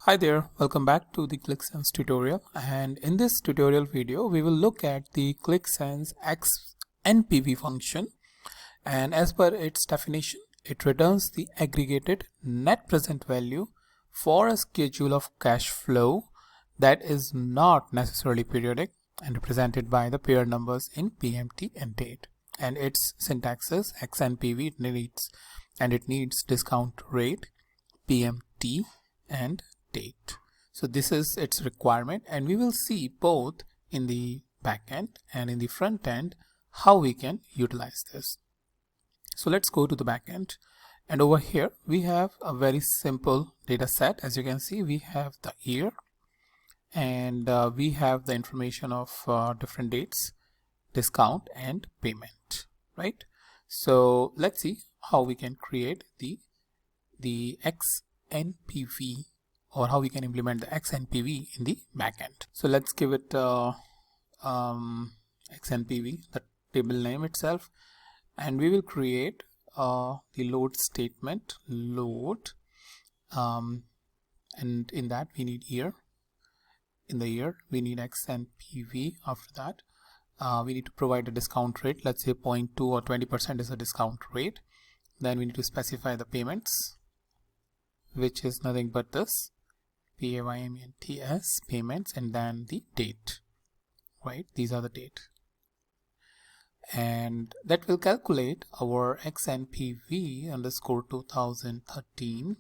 Hi there, welcome back to the Qlik tutorial, and in this tutorial video we will look at the Qlik XNPV function, and as per its definition it returns the aggregated net present value for a schedule of cash flow that is not necessarily periodic and represented by the pair numbers in PMT and date. And its syntax is XNPV, it needs discount rate, PMT and date. So this is its requirement, and we will see both in the backend and in the front end how we can utilize this. So let's go to the backend, and over here we have a very simple data set. As you can see, we have the year and we have the information of different dates, discount and payment, right? So let's see how we can create the XNPV, or how we can implement the XNPV in the backend. So let's give it XNPV, the table name itself, and we will create the load statement, load, and in that we need year. In the year we need XNPV. After that we need to provide a discount rate. Let's say 0.2 or 20% is a discount rate. Then we need to specify the payments, which is nothing but this PAYMENTS payments, and then the date, right? These are the date, and that will calculate our XNPV underscore 2013,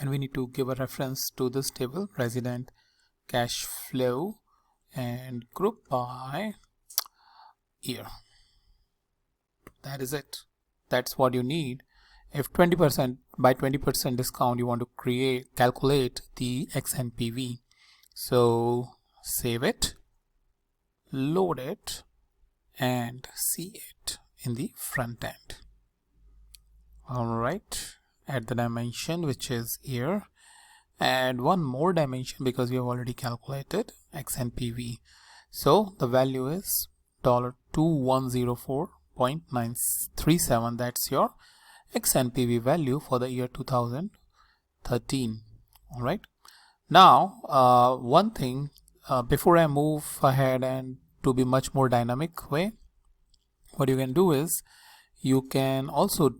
and we need to give a reference to this table, resident cash flow, and group by year. That is it. That's what you need. If 20% by 20% discount you want to calculate the XNPV. So save it, load it, and see it in the front end. Alright, add the dimension, which is year, and one more dimension because we have already calculated XNPV. So the value is $2104.937. That's your XNPV value for the year 2013. All right. Now, one thing before I move ahead and to be much more dynamic way, what you can do is you can also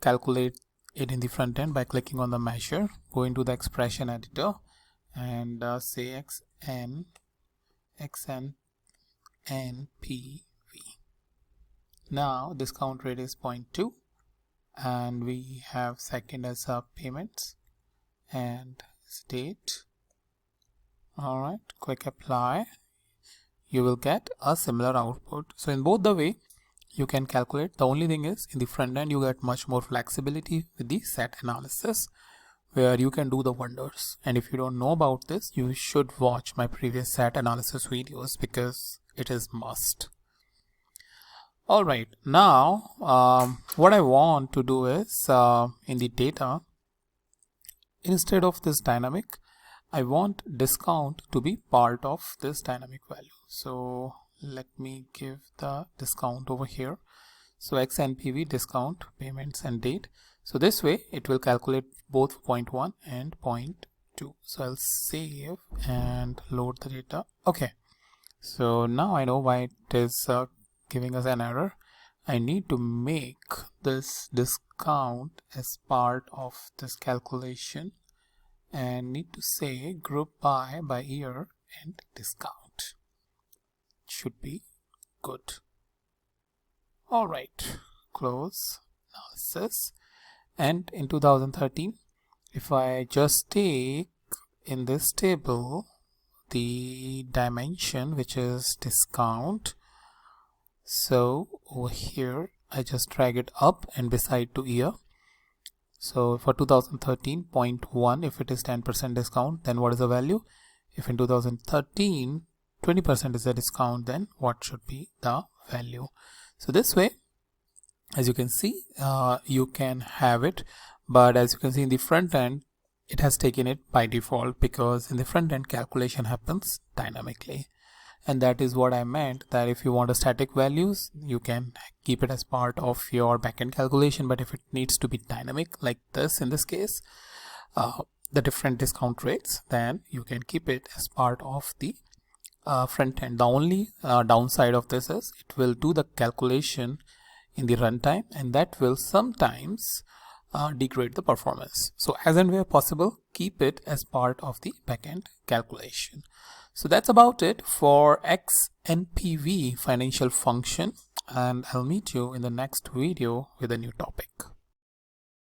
calculate it in the front end by clicking on the measure, go into the expression editor, and say XNPV. Now discount rate is 0.2. and we have second as payments and date. Alright, click apply. You will get a similar output. So in both the way you can calculate. The only thing is in the front end you get much more flexibility with the set analysis, where you can do the wonders. And if you don't know about this, you should watch my previous set analysis videos because it is must. Alright, now what I want to do is in the data, instead of this dynamic, I want discount to be part of this dynamic value. So let me give the discount over here. So XNPV, discount, payments and date. So this way it will calculate both 0.1 and 0.2. So I'll save and load the data. Okay, so now I know why it is giving us an error. I need to make this discount as part of this calculation and need to say group by year and discount. Should be good. Alright, close analysis. And in 2013, if I just take in this table the dimension, which is discount, so over here I just drag it up and beside to year. So for 2013, 0.1, if it is 10% discount, then what is the value? If in 2013 20% is the discount, then what should be the value? So this way, as you can see, you can have it, but as you can see in the front end, it has taken it by default, because in the front end calculation happens dynamically. And that is what I meant, that if you want a static values, you can keep it as part of your backend calculation, but if it needs to be dynamic like this in this case, the different discount rates, then you can keep it as part of the front end. The only downside of this is it will do the calculation in the runtime, and that will sometimes degrade the performance. So as and where possible, keep it as part of the backend calculation. So that's about it for XNPV financial function, and I'll meet you in the next video with a new topic.